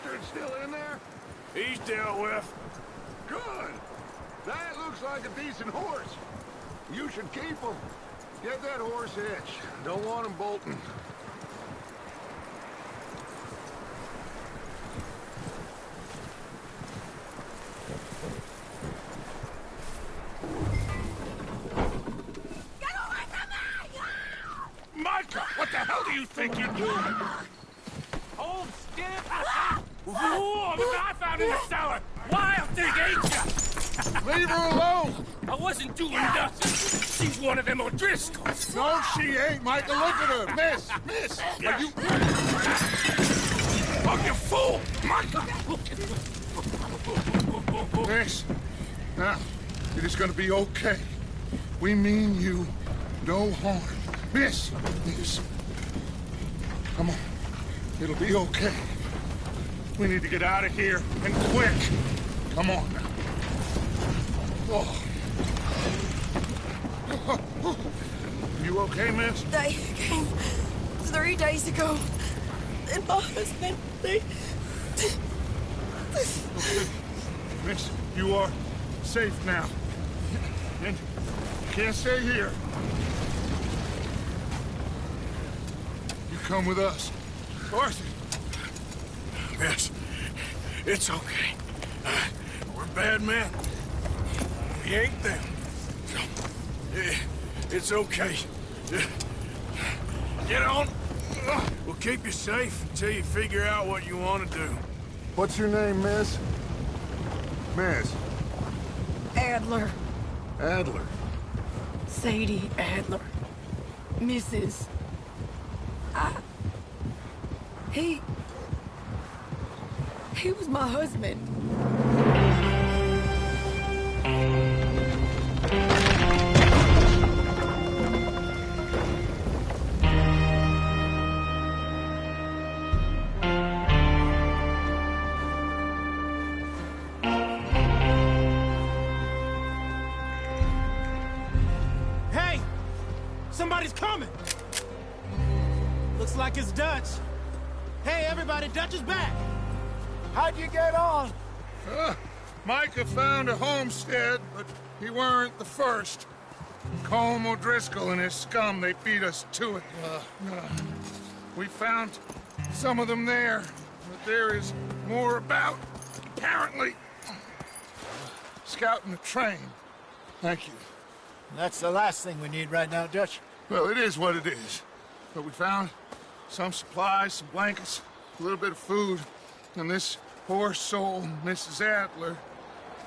bastard still in there? He's dealt with. Good. That looks like a decent horse. You should keep him. Get that horse hitched. Don't want him bolting. Micah, what the hell do you think you're doing? Hold still. Whoa, the guy found in the cellar. Wild thing, ain't ya? Leave her alone! I wasn't doing nothing. She's one of them O'Driscolls. No, she ain't, Micah. Look at her. Miss, are you... Oh, you fool! Micah! Miss, now, it is gonna be okay. We mean you no harm. Miss, come on. It'll be okay. We need to get out of here, and quick. Come on now. Oh. You okay, miss? They came 3 days ago. And my husband, they... Miss, you are safe now. And you can't stay here. You come with us. Arthur. Miss, it's okay. We're bad men. We ain't them. It's okay. Get on. We'll keep you safe until you figure out what you want to do. What's your name, miss? Miss. Adler. Adler. Sadie Adler. Mrs. He was my husband. Hey! Somebody's coming! Looks like it's Dutch. Hey, everybody, Dutch is back! How'd you get on? Micah found a homestead, but he weren't the first. Colm O'Driscoll and his scum, they beat us to it. We found some of them there, but there is more about, apparently. Scouting the train. Thank you. That's the last thing we need right now, Dutch. Well, it is what it is. But we found some supplies, some blankets, a little bit of food, and this poor soul, Mrs. Adler,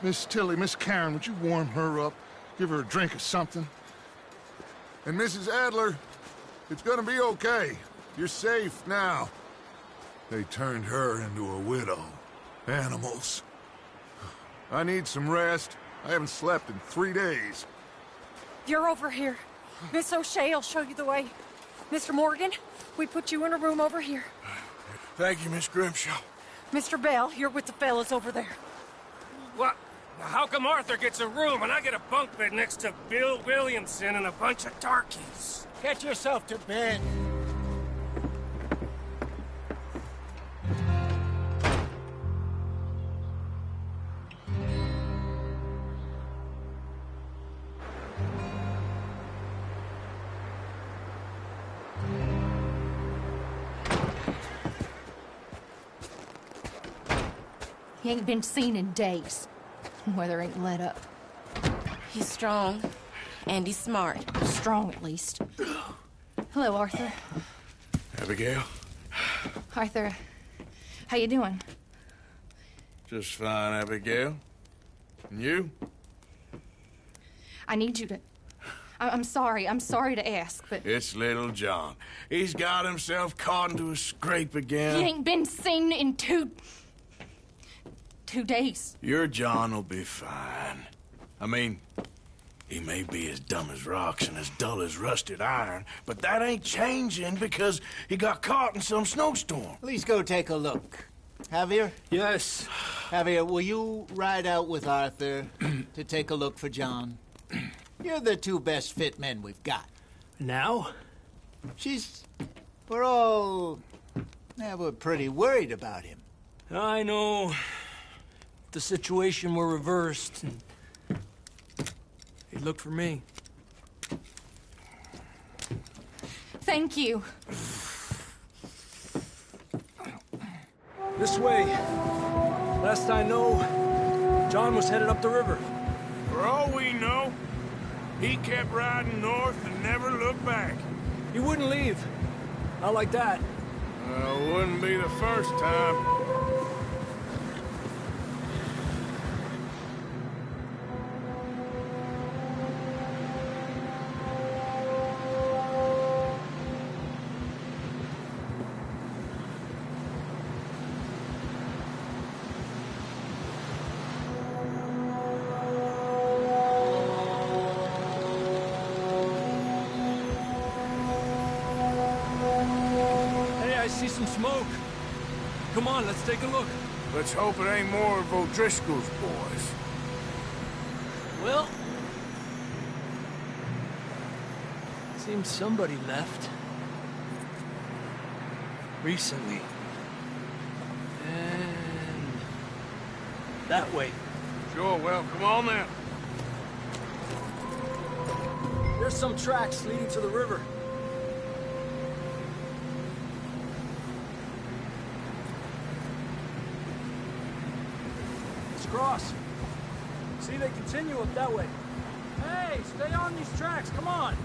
Miss Tilly, Miss Karen, would you warm her up? Give her a drink of something? And Mrs. Adler, it's gonna be okay. You're safe now. They turned her into a widow. Animals. I need some rest. I haven't slept in 3 days. You're over here. Miss O'Shea will show you the way. Mr. Morgan, we put you in a room over here. Thank you, Miss Grimshaw. Mr. Bell, you're with the fellas over there. What? How come Arthur gets a room and I get a bunk bed next to Bill Williamson and a bunch of darkies? Get yourself to bed. He ain't been seen in days. Weather ain't let up. He's strong. And he's smart. Strong, at least. Hello, Arthur. Abigail? Arthur, how you doing? Just fine, Abigail. And you? I need you to... I'm sorry to ask, but... It's little John. He's got himself caught into a scrape again. He ain't been seen in 2 days. Your John will be fine. I mean, he may be as dumb as rocks and as dull as rusted iron, but that ain't changing because he got caught in some snowstorm. Please go take a look. Javier? Yes. Javier, will you ride out with Arthur to take a look for John? You're the 2 best fit men we've got. Now? We're pretty worried about him. I know the situation were reversed, and he'd look for me. Thank you. This way. Last I know, John was headed up the river. For all we know, he kept riding north and never looked back. He wouldn't leave. Not like that. Wouldn't be the first time. See some smoke. Come on, let's take a look. Let's hope it ain't more of O'Driscoll's boys. Well, seems somebody left. Recently. And that way. Sure, well, come on then. There's some tracks leading to the river. Cross. See, they continue up that way. Hey, stay on these tracks, come on!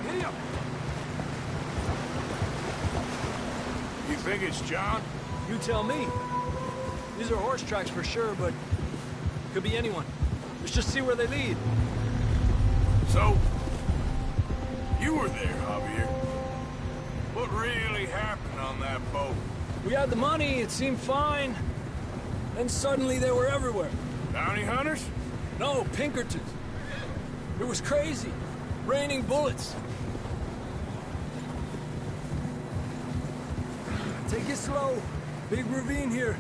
Giddy up! You think it's John? You tell me. These are horse tracks for sure, but could be anyone. Let's just see where they lead. So, you were there, Javier. What really happened on that boat? We had the money, it seemed fine. Then suddenly they were everywhere. Bounty hunters? No, Pinkertons. It was crazy. Raining bullets. Take it slow. Big ravine here.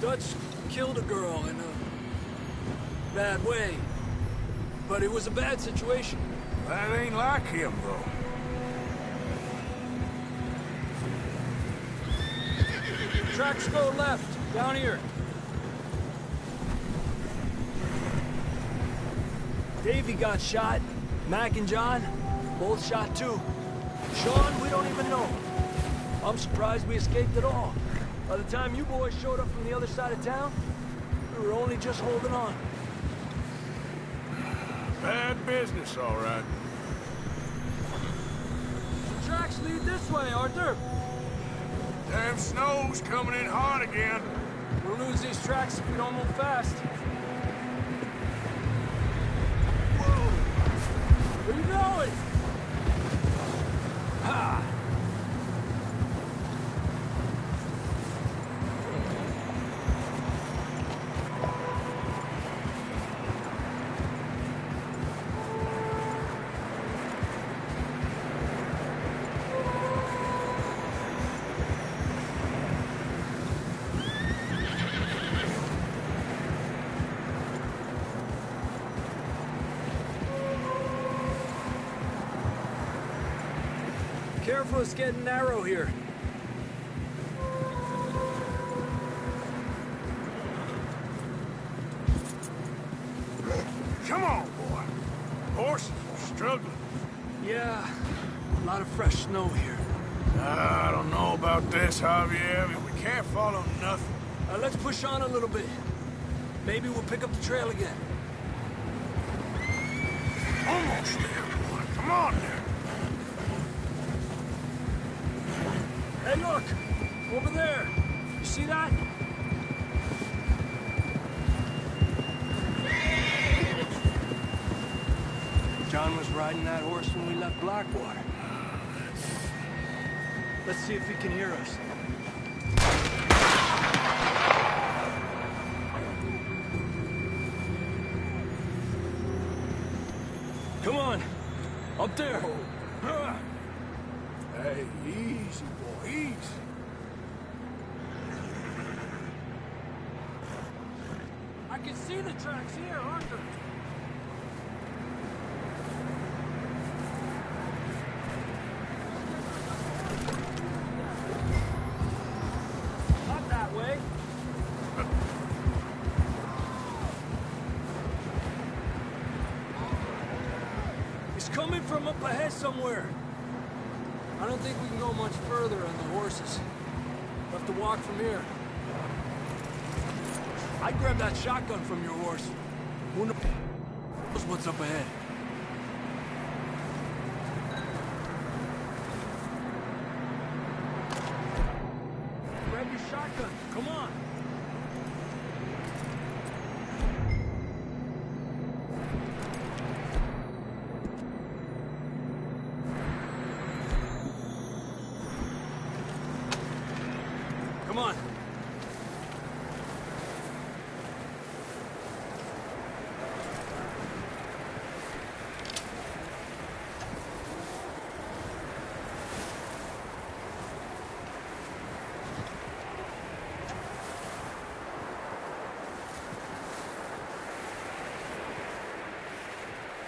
Dutch killed a girl in a bad way. But it was a bad situation. That ain't like him, though. Tracks go left, down here. Davey got shot. Mac and John, both shot too. Sean, we don't even know. I'm surprised we escaped at all. By the time you boys showed up from the other side of town, we were only just holding on. Bad business, all right. The tracks lead this way, Arthur. Damn snow's coming in hard again. We'll lose these tracks if we don't move fast. Whoa! Where you going? Ha! Careful, it's getting narrow here. Come on, boy. Horses are struggling. Yeah, a lot of fresh snow here. I don't know about this, Javier. We can't follow nothing. Let's push on a little bit. Maybe we'll pick up the trail again. Almost there, boy. Come on there. Hey, look! Over there! You see that? John was riding that horse when we left Blackwater. Let's see if he can hear us. Come on! Up there! Hey, easy, boy, easy. I can see the tracks here, Arthur. from up ahead somewhere. I don't think we can go much further on the horses. We'll have to walk from here. I grabbed that shotgun from your horse. Who knows what's up ahead? Grab your shotgun. Come on. Come on.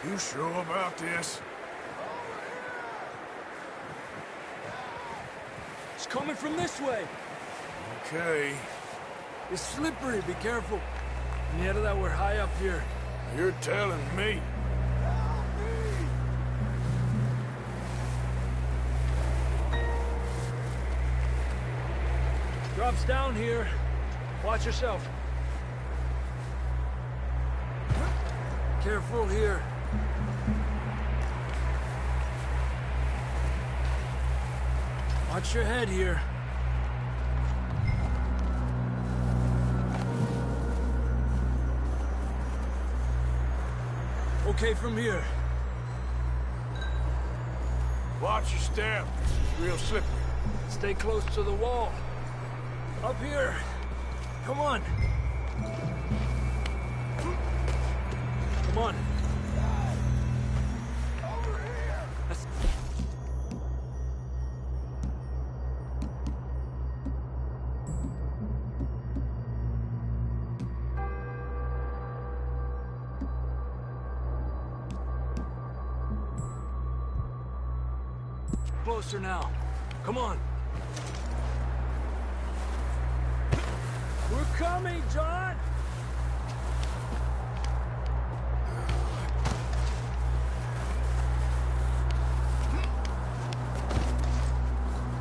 You sure about this? It's coming from this way. Okay. It's slippery. Be careful. Mierda, that we're high up here. You're telling me. Drops down here. Watch yourself. Careful here. Watch your head here. Okay from here. Watch your step. It's real slippery. Stay close to the wall. Up here. Come on. Come on. Over here. Closer now. Come on. We're coming, John!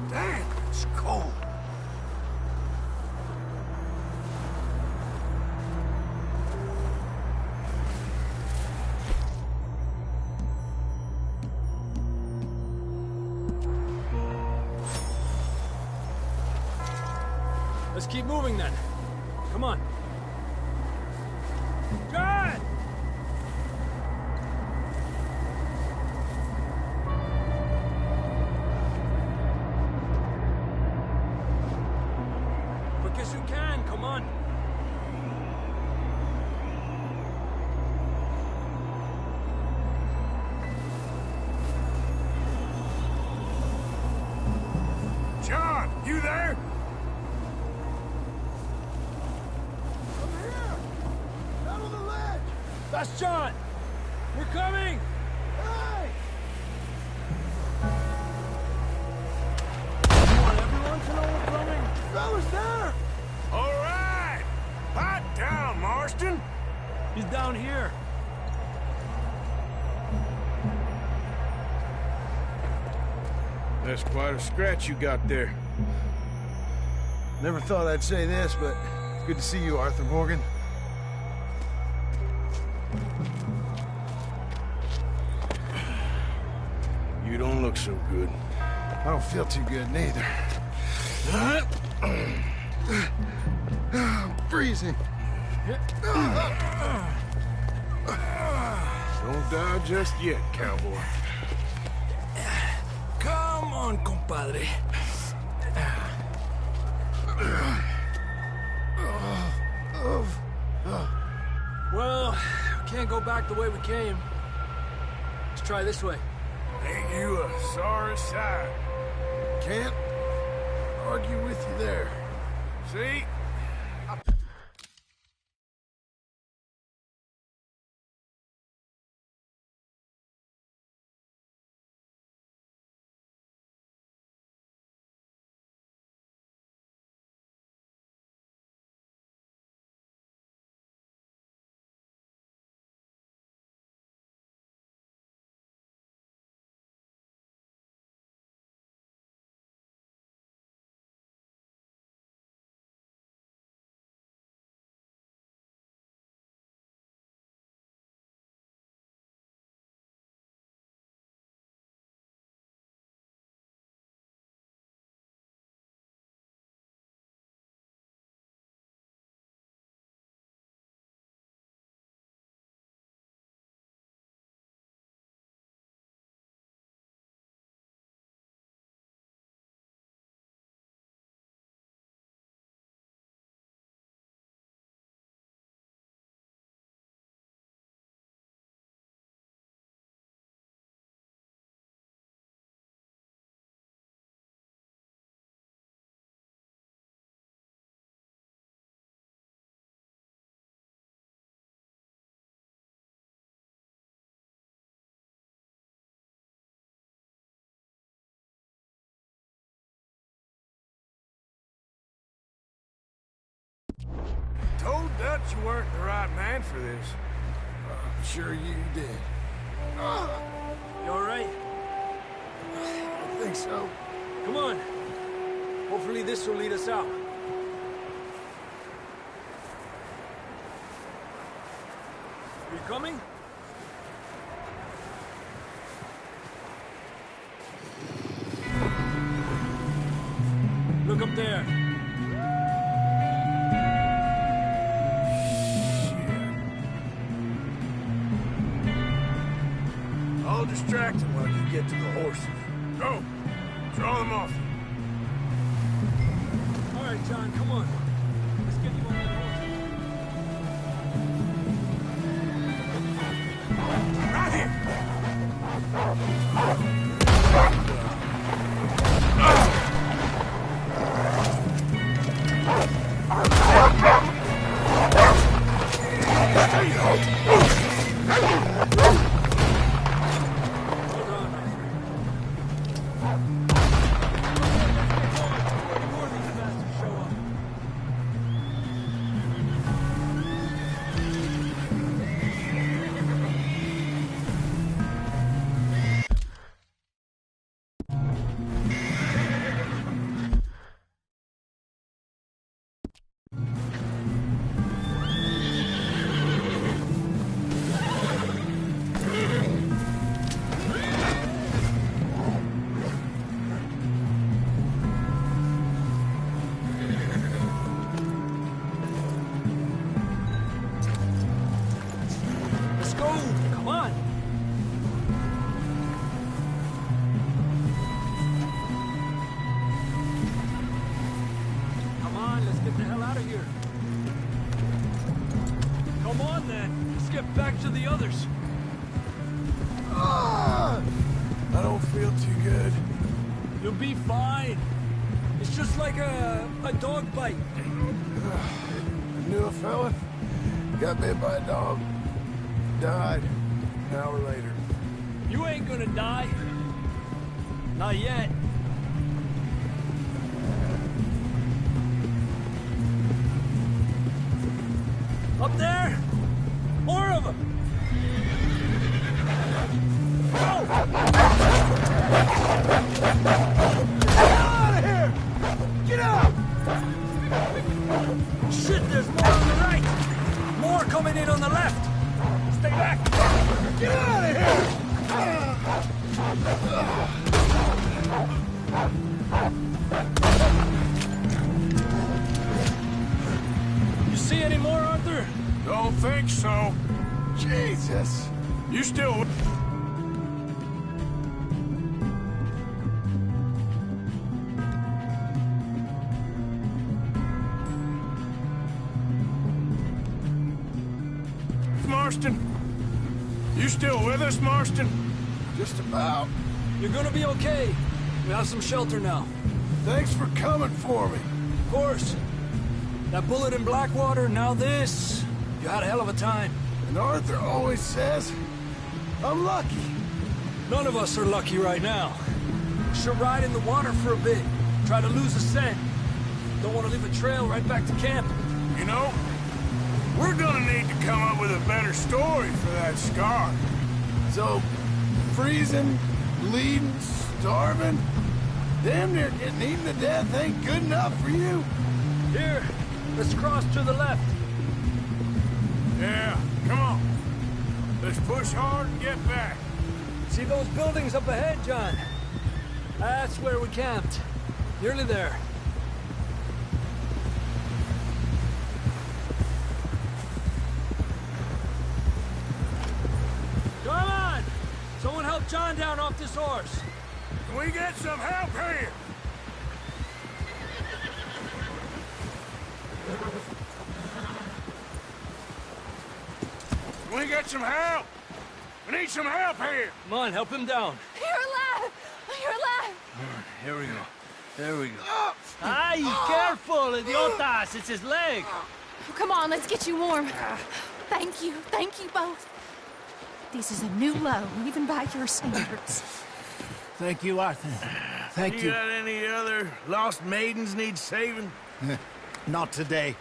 Damn, it's cold. Let's keep moving then. Come on. John! Quick as you can, come on. John, you there? That's John! We're coming! Hey! I want everyone to know we're coming. Fellas there! All right. Pipe down, Marston. He's down here. That's quite a scratch you got there. Never thought I'd say this, but it's good to see you, Arthur Morgan. You don't look so good. I don't feel too good, neither. I'm freezing. Don't die just yet, cowboy. Come on, compadre. Well, we can't go back the way we came. Let's try this way. Ain't you a sorry sight? Can't argue with you there. See? Dutch, you weren't the right man for this. I'm sure you did. You all right? I think so. Come on. Hopefully this will lead us out. Are you coming? Look up there. I'll distract him while you get to the horses. Go! Draw them off. All right, John, come on. Let's get you on that horse. Right here! Back to the others. I don't feel too good. You'll be fine. It's just like a dog bite. I knew a fella. Got bit by a dog. Died an hour later. You ain't gonna die. Not yet. Up there? More of them! Oh! Get out of here! Get out! Shit, there's more on the right! More coming in on the left! Stay back! Get out of here! You see any more, Arthur? Don't think so. Jesus! You still... Marston? You still with us, Marston? Just about. You're gonna be okay. We have some shelter now. Thanks for coming for me. Of course. That bullet in Blackwater, now this. You had a hell of a time. And Arthur always says, I'm lucky. None of us are lucky right now. Should ride in the water for a bit. Try to lose the scent. Don't want to leave a trail right back to camp. You know, we're gonna need to come up with a better story for that scar. So, freezing, bleeding, starving, damn near getting eaten to death ain't good enough for you? Here, let's cross to the left. Yeah, come on. Let's push hard and get back. See those buildings up ahead, John? That's where we camped. Nearly there. Come on! Someone help John down off this horse. Can we get some help here? Can we get some help? We need some help here. Come on, help him down. You're alive! You're alive! Here we go. There we go. Ay, careful, idiotas! It's his leg. Oh, come on, let's get you warm. Thank you both. This is a new low, even by your standards. Thank you, Arthur. Thank You got any other lost maidens need saving? Not today.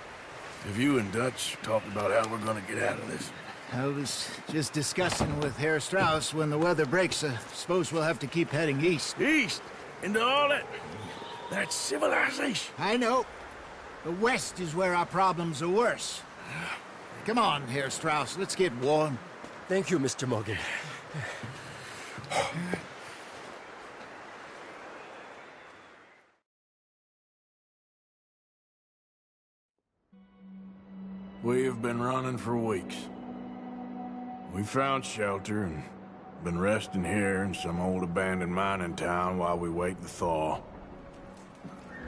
Have you and Dutch talked about how we're gonna get out of this? I was just discussing with Herr Strauss when the weather breaks. Suppose we'll have to keep heading east. East? Into all that civilization? I know. The west is where our problems are worse. Come on, Herr Strauss, let's get warm. Thank you, Mr. Morgan. We have been running for weeks. We found shelter and been resting here in some old abandoned mining town while we wait the thaw.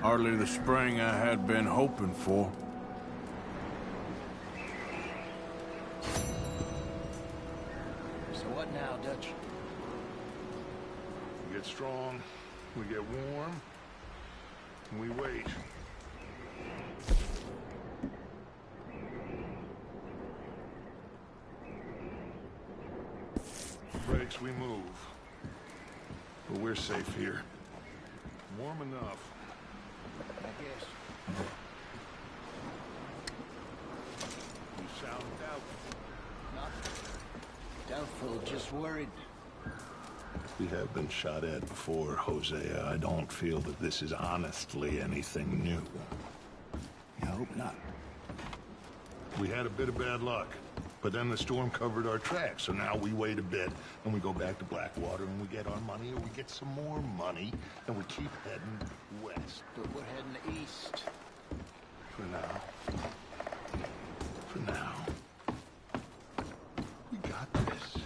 Hardly the spring I had been hoping for. So what now, Dutch? We get strong, we get warm, and we wait. Breaks, we move. But we're safe here. Warm enough. I guess. You sound doubtful. Not doubtful, just worried. We have been shot at before, Hosea. I don't feel that this is honestly anything new. I hope not. We had a bit of bad luck, but then the storm covered our tracks, so now we wait a bit, and we go back to Blackwater, and we get our money, or we get some more money, and we keep heading west. But we're heading east. For now. For now. We got this.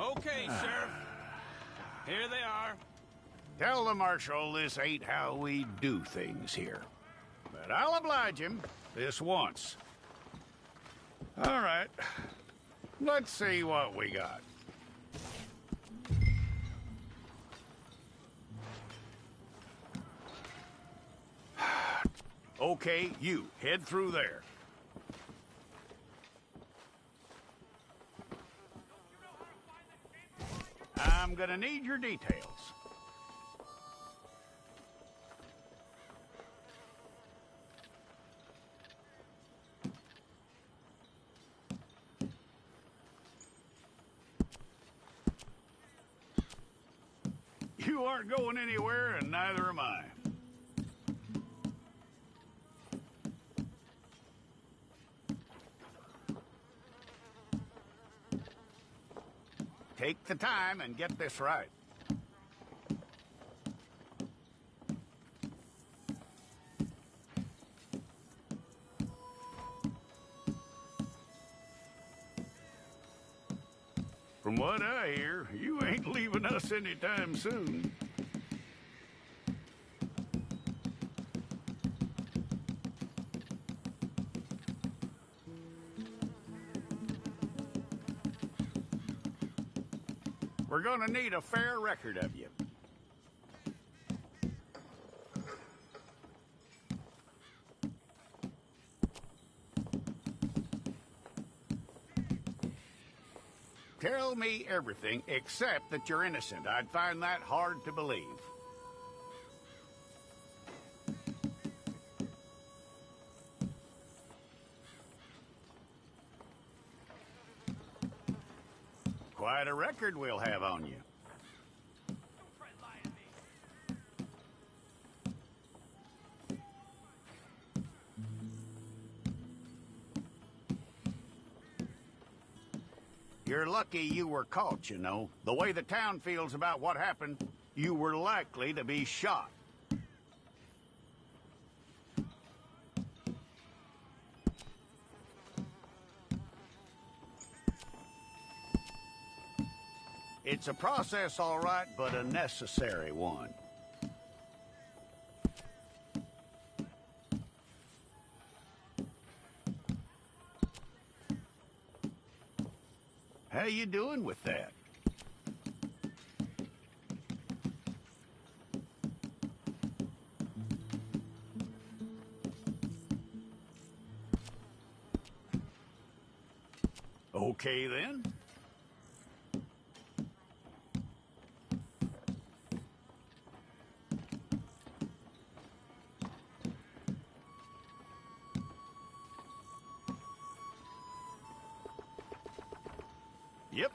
Okay, Sheriff. Here they are. Tell the Marshal this ain't how we do things here. But I'll oblige him this once. All right. Let's see what we got. Okay, you, head through there. I'm gonna need your details. You aren't going anywhere, and neither am I. Take the time and get this right. From what I hear, you ain't leaving us anytime soon. We're gonna need a fair record of you. Tell me everything except that you're innocent. I'd find that hard to believe. Quite a record we'll have on you. You're lucky you were caught, you know. The way the town feels about what happened, you were likely to be shot. It's a process, all right, but a necessary one. How you doing with that? Okay, then. Yep.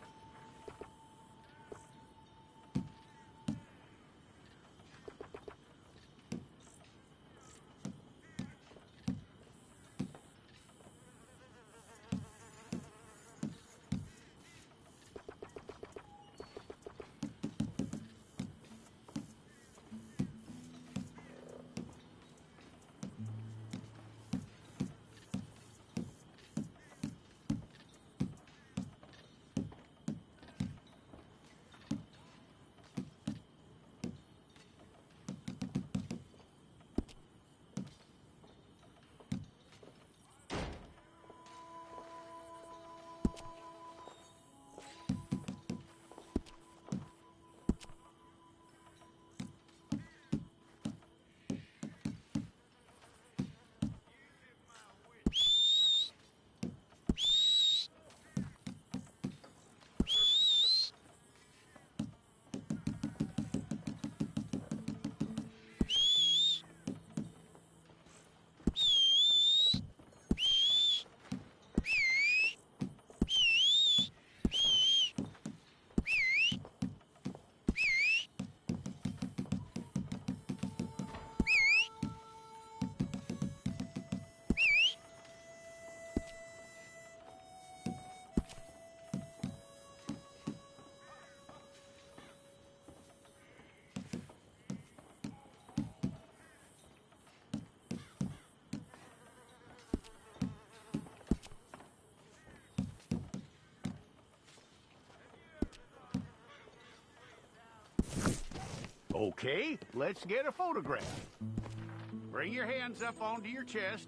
Okay, let's get a photograph. Bring your hands up onto your chest.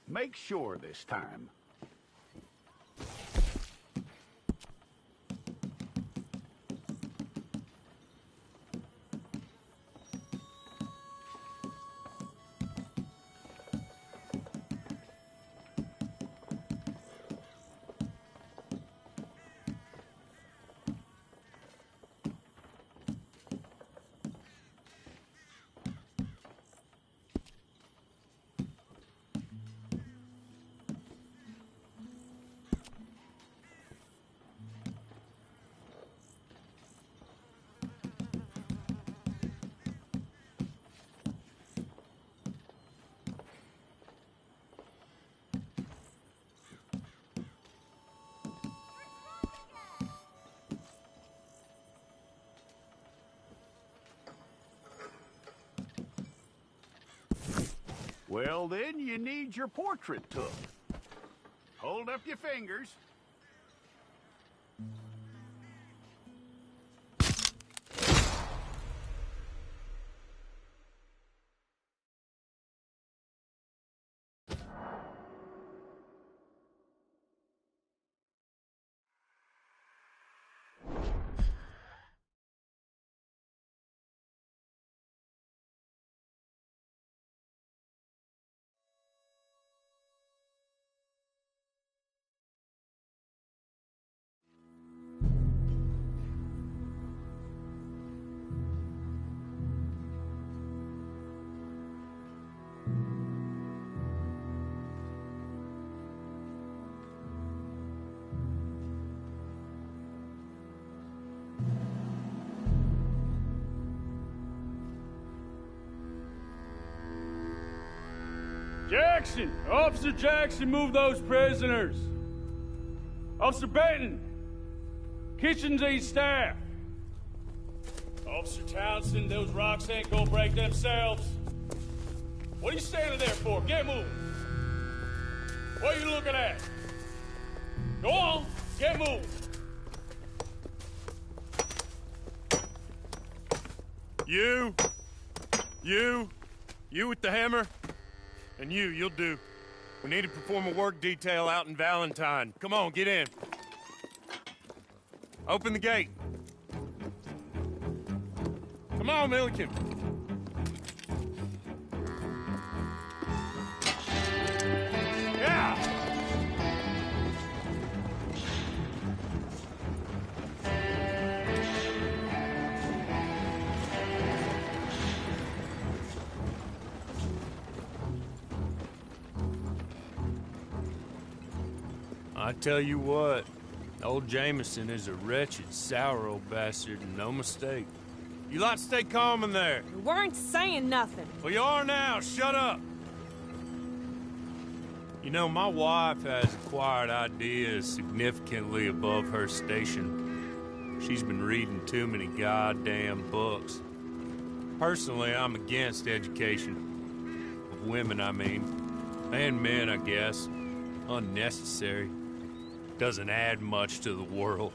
Make sure this time. Well, then you need your portrait took. Hold up your fingers. Jackson! Officer Jackson, move those prisoners! Officer Benton! Kitchens needs staff! Officer Townsend, those rocks ain't gonna break themselves. What are you standing there for? Get moving! What are you looking at? Go on, get moving! You with the hammer? And you'll do. We need to perform a work detail out in Valentine. Come on, get in. Open the gate. Come on, Milliken. Yeah! I tell you what, old Jameson is a wretched, sour old bastard, and no mistake. You lot stay calm in there. We weren't saying nothing. Well, you are now. Shut up. You know, my wife has acquired ideas significantly above her station. She's been reading too many goddamn books. Personally, I'm against education. Of women, I mean. And men, I guess. Unnecessary. Doesn't add much to the world.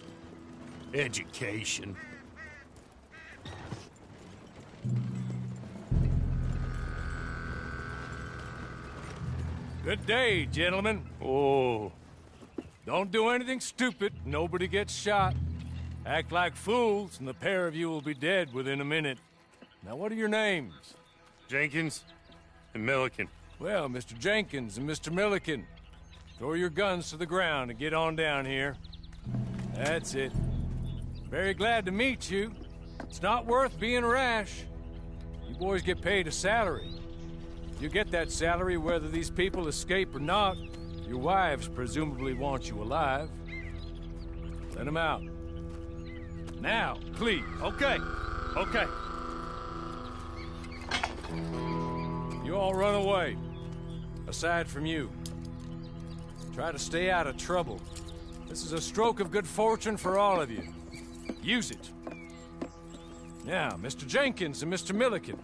Education. Good day, gentlemen. Oh, don't do anything stupid. Nobody gets shot. Act like fools, and the pair of you will be dead within a minute. Now, what are your names? Jenkins and Milliken. Well, Mr. Jenkins and Mr. Milliken, throw your guns to the ground and get on down here. That's it. Very glad to meet you. It's not worth being rash. You boys get paid a salary. You get that salary whether these people escape or not. Your wives presumably want you alive. Let them out. Now, please. Okay. You all run away. Aside from you. Try to stay out of trouble. This is a stroke of good fortune for all of you. Use it. Now, Mr. Jenkins and Mr. Milliken,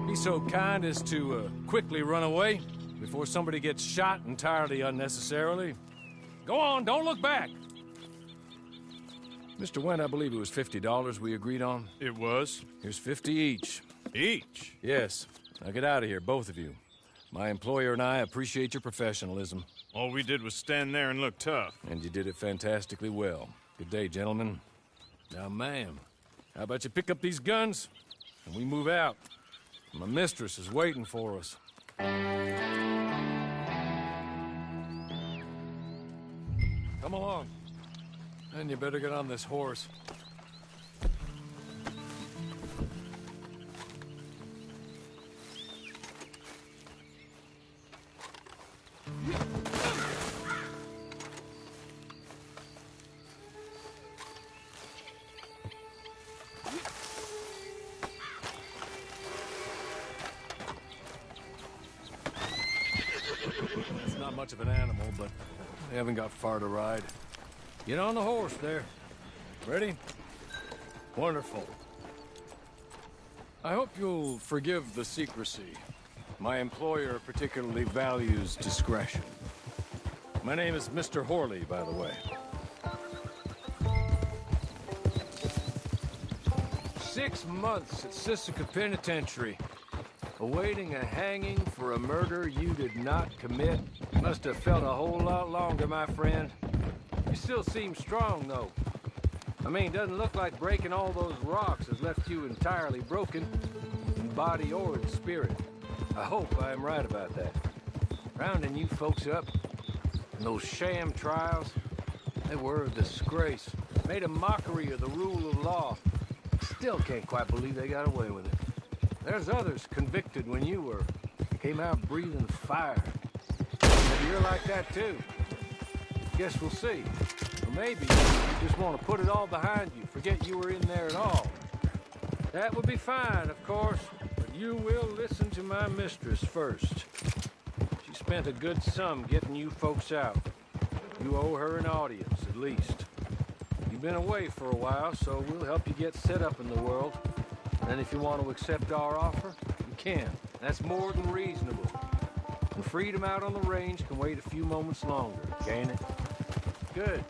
be so kind as to quickly run away before somebody gets shot entirely unnecessarily. Go on, don't look back. Mr. Wendt, I believe it was $50 we agreed on. It was? Here's 50 each. Each? Yes. Now get out of here, both of you. My employer and I appreciate your professionalism. All we did was stand there and look tough. And you did it fantastically well. Good day, gentlemen. Now, ma'am, how about you pick up these guns and we move out? My mistress is waiting for us. Come along. And you better get on this horse. It's not much of an animal, but they haven't got far to ride. Get on the horse there. Ready? Wonderful. I hope you'll forgive the secrecy. My employer particularly values discretion. My name is Mr. Horley, by the way. 6 months at Sisika Penitentiary, awaiting a hanging for a murder you did not commit. Must have felt a whole lot longer, my friend. You still seem strong, though. I mean, doesn't look like breaking all those rocks has left you entirely broken, in body or in spirit. I hope I am right about that. Rounding you folks up, and those sham trials, they were a disgrace. Made a mockery of the rule of law. Still can't quite believe they got away with it. There's others convicted when you were. Came out breathing fire. Maybe you're like that, too. Guess we'll see. Or maybe you just want to put it all behind you, forget you were in there at all. That would be fine, of course, but you will listen to my mistress first. She spent a good sum getting you folks out. You owe her an audience, at least. You've been away for a while, so we'll help you get set up in the world. And if you want to accept our offer, you can. That's more than reasonable. And freedom out on the range can wait a few moments longer, can't it? Good.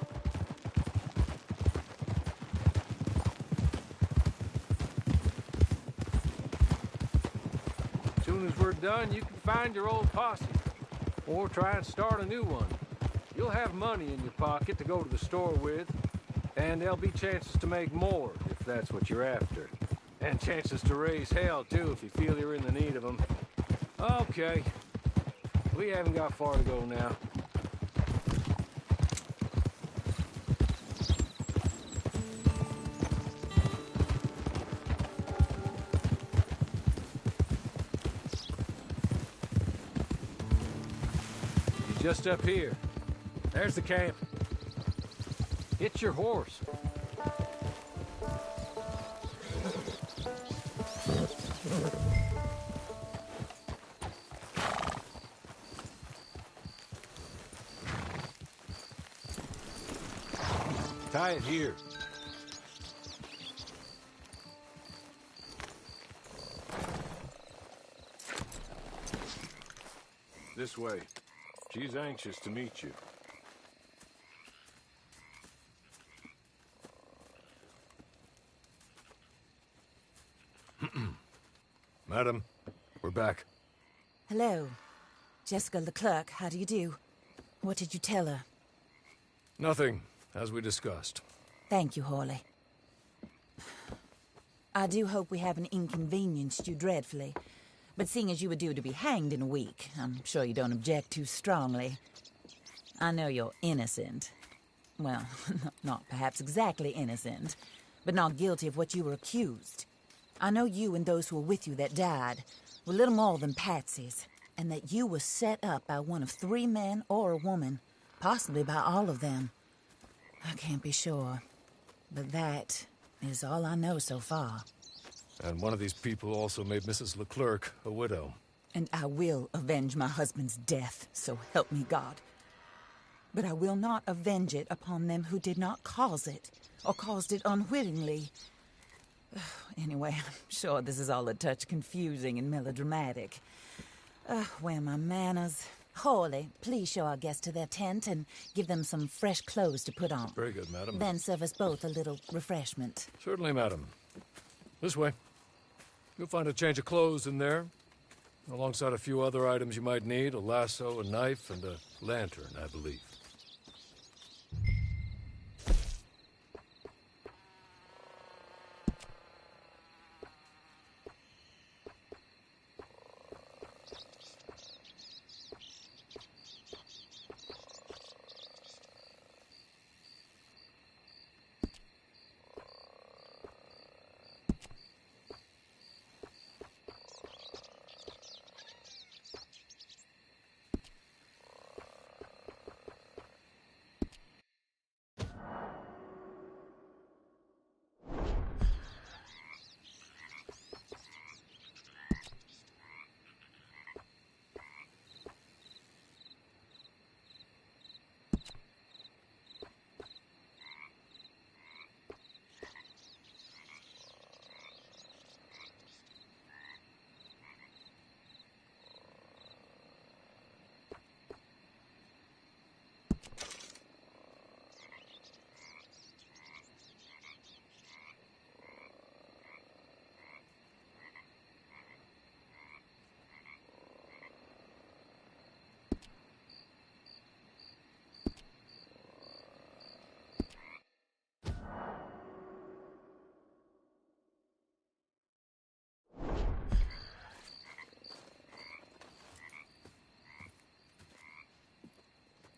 As soon as we're done, you can find your old posse. Or try and start a new one. You'll have money in your pocket to go to the store with. And there'll be chances to make more, if that's what you're after. And chances to raise hell, too, if you feel you're in the need of them. Okay. We haven't got far to go now. You're just up here. There's the camp. Get your horse. Tie it here. This way. She's anxious to meet you. Madam, we're back. Hello. Jessica Leclerc, how do you do? What did you tell her? Nothing, as we discussed. Thank you, Horley. I do hope we haven't inconvenienced you dreadfully. But seeing as you were due to be hanged in a week, I'm sure you don't object too strongly. I know you're innocent. Well, not perhaps exactly innocent, but not guilty of what you were accused. I know you and those who were with you that died were little more than patsies, and that you were set up by one of 3 men or a woman, possibly by all of them. I can't be sure, but that is all I know so far. And one of these people also made Mrs. Leclerc a widow. And I will avenge my husband's death, so help me God. But I will not avenge it upon them who did not cause it, or caused it unwittingly. Anyway, I'm sure this is all a touch confusing and melodramatic. Where are my manners? Hawley, please show our guests to their tent and give them some fresh clothes to put on. Very good, madam. Then serve us both a little refreshment. Certainly, madam. This way. You'll find a change of clothes in there, alongside a few other items you might need, a lasso, a knife, and a lantern, I believe.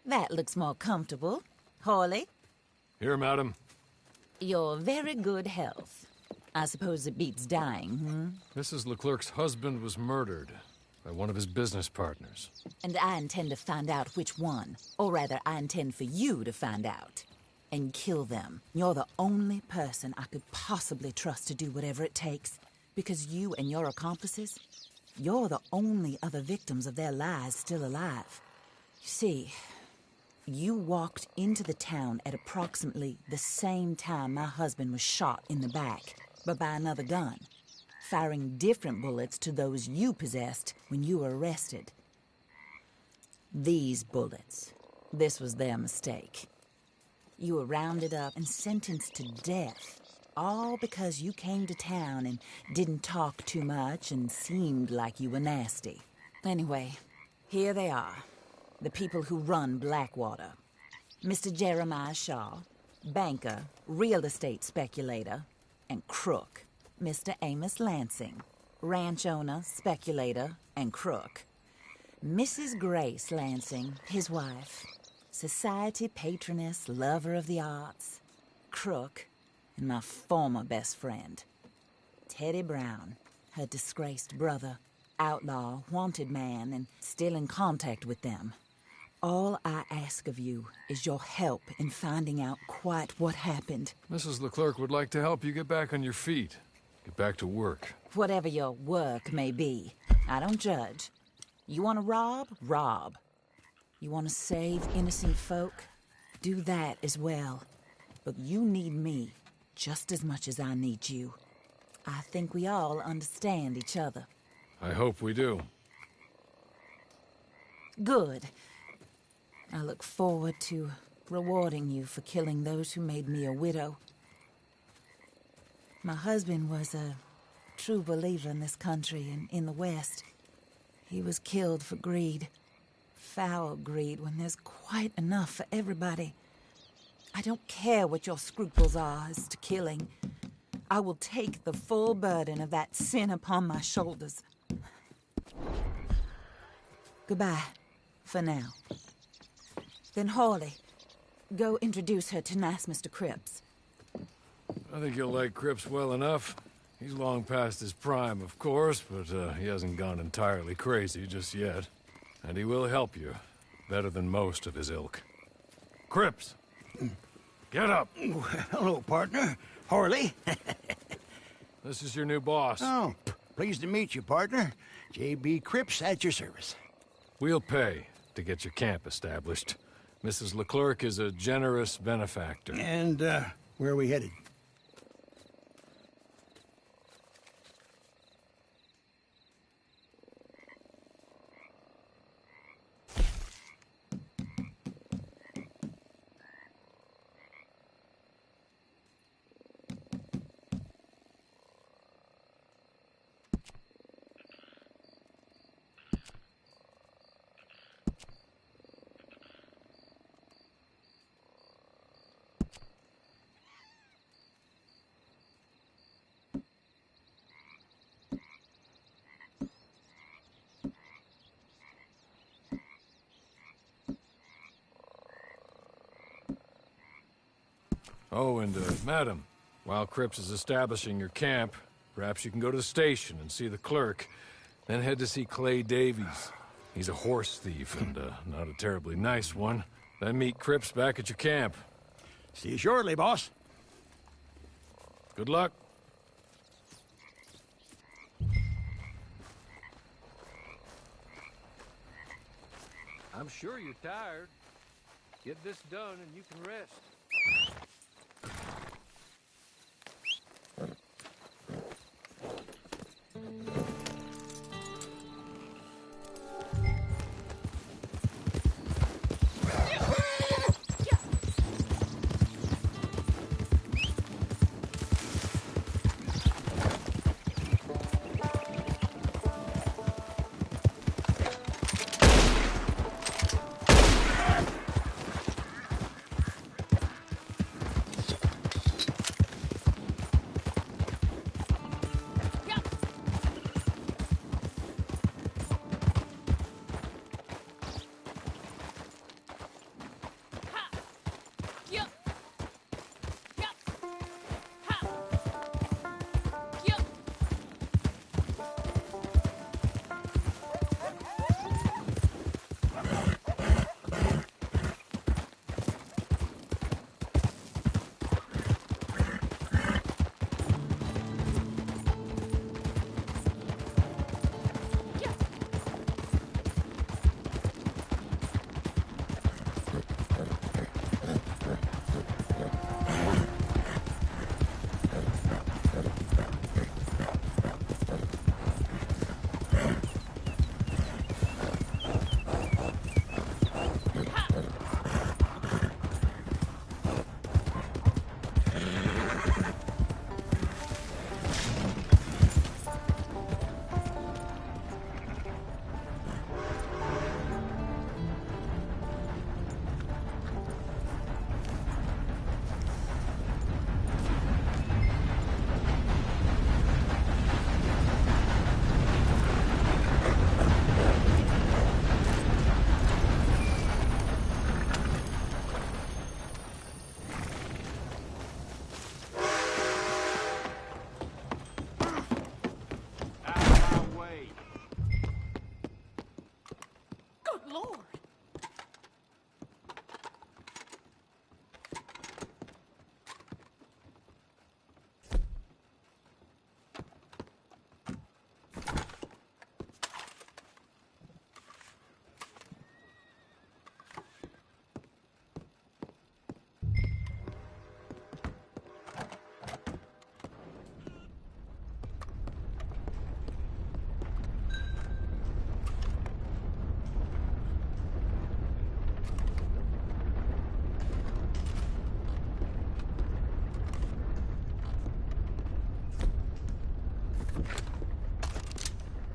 That looks more comfortable. Hawley? Here, madam. Your very good health. I suppose it beats dying, hmm? Mrs. Leclerc's husband was murdered by one of his business partners. And I intend to find out which one. Or rather, I intend for you to find out. And kill them. You're the only person I could possibly trust to do whatever it takes. Because you and your accomplices, you're the only other victims of their lies still alive. You see, you walked into the town at approximately the same time my husband was shot in the back, but by another gun, firing different bullets to those you possessed when you were arrested. These bullets, this was their mistake. You were rounded up and sentenced to death, all because you came to town and didn't talk too much and seemed like you were nasty. Anyway, here they are. The people who run Blackwater. Mr. Jeremiah Shaw, banker, real estate speculator, and crook. Mr. Amos Lansing, ranch owner, speculator, and crook. Mrs. Grace Lansing, his wife, society patroness, lover of the arts, crook, and my former best friend. Teddy Brown, her disgraced brother, outlaw, wanted man, and still in contact with them. All I ask of you is your help in finding out quite what happened. Mrs. Leclerc would like to help you get back on your feet. Get back to work. Whatever your work may be, I don't judge. You want to rob? Rob. You want to save innocent folk? Do that as well. But you need me just as much as I need you. I think we all understand each other. I hope we do. Good. I look forward to rewarding you for killing those who made me a widow. My husband was a true believer in this country and in the West. He was killed for greed. Foul greed when there's quite enough for everybody. I don't care what your scruples are as to killing. I will take the full burden of that sin upon my shoulders. Goodbye, for now. Then Hawley, go introduce her to nice Mr. Cripps. I think you'll like Cripps well enough. He's long past his prime, of course, but he hasn't gone entirely crazy just yet. And he will help you, better than most of his ilk. Cripps! Get up! Hello, partner. Hawley. This is your new boss. Oh, pleased to meet you, partner. J.B. Cripps at your service. We'll pay to get your camp established. Mrs. Leclerc is a generous benefactor. And, where are we headed? Oh, and, madam, while Cripps is establishing your camp, perhaps you can go to the station and see the clerk, then head to see Clay Davies. He's a horse thief, and, not a terribly nice one. Then meet Cripps back at your camp. See you shortly, boss. Good luck. I'm sure you're tired. Get this done and you can rest.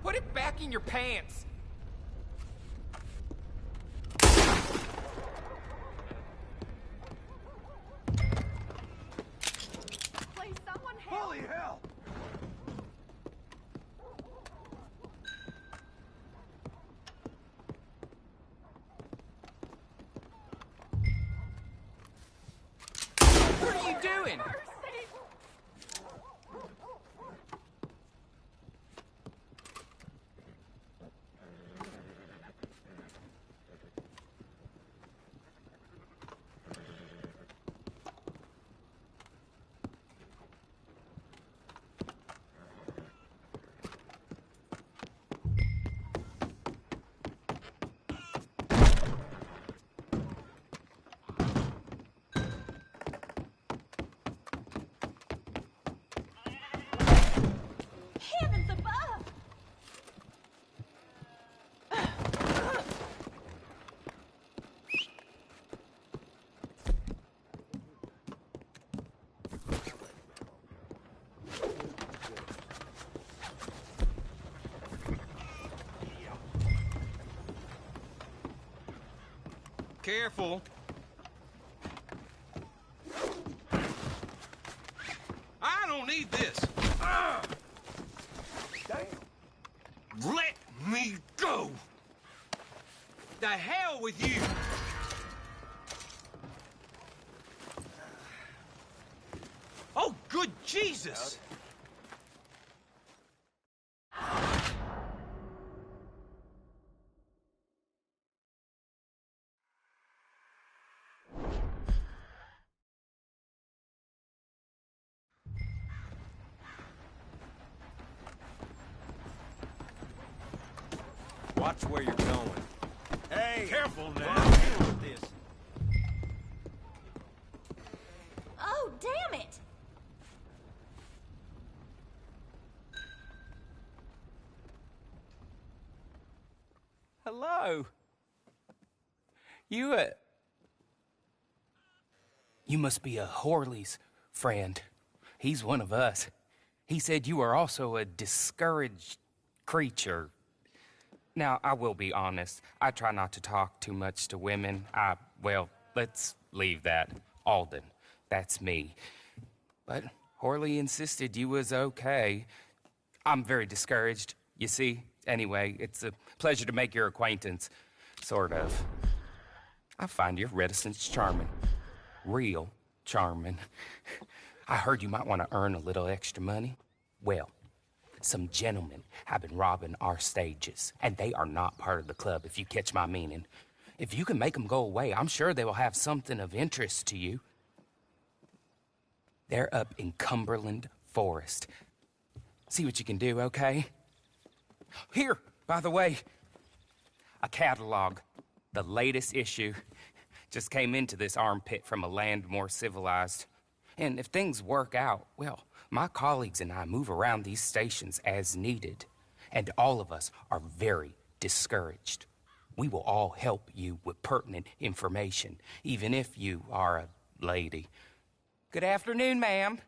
Put it back in your pants! Please, someone help! Holy hell! What are you doing? Heavens above! Careful. I don't need this. Let me go! The hell with you! Jesus! Watch where you're going. Hey! Careful now. With this. Oh, damn it! Hello. You must be a Horley's friend. He's one of us. He said you are also a discouraged creature. Now, I will be honest. I try not to talk too much to women. Well, let's leave that. Alden, that's me. But Horley insisted you was okay. I'm very discouraged, you see. Anyway, it's a pleasure to make your acquaintance. Sort of. I find your reticence charming. Real charming. I heard you might want to earn a little extra money. Well, some gentlemen have been robbing our stages, and they are not part of the club, if you catch my meaning. If you can make them go away, I'm sure they will have something of interest to you. They're up in Cumberland Forest. See what you can do, okay? Here, by the way, a catalog. The latest issue just came into this armpit from a land more civilized. And if things work out, well, my colleagues and I move around these stations as needed. And all of us are very discouraged. We will all help you with pertinent information, even if you are a lady. Good afternoon, ma'am.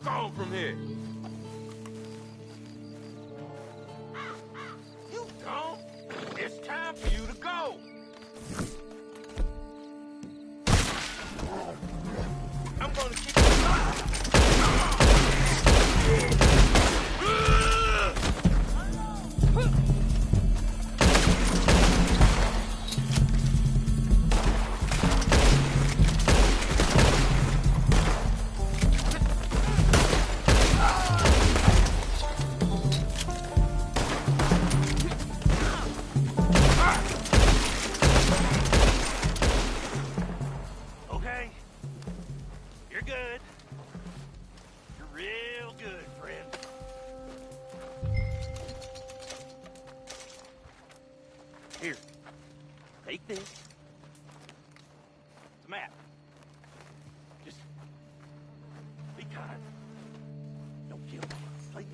Gone from here. You gone? It's time for you to go. I'm gonna keep Here, take this. It's a map. Just be kind. Don't kill me, please.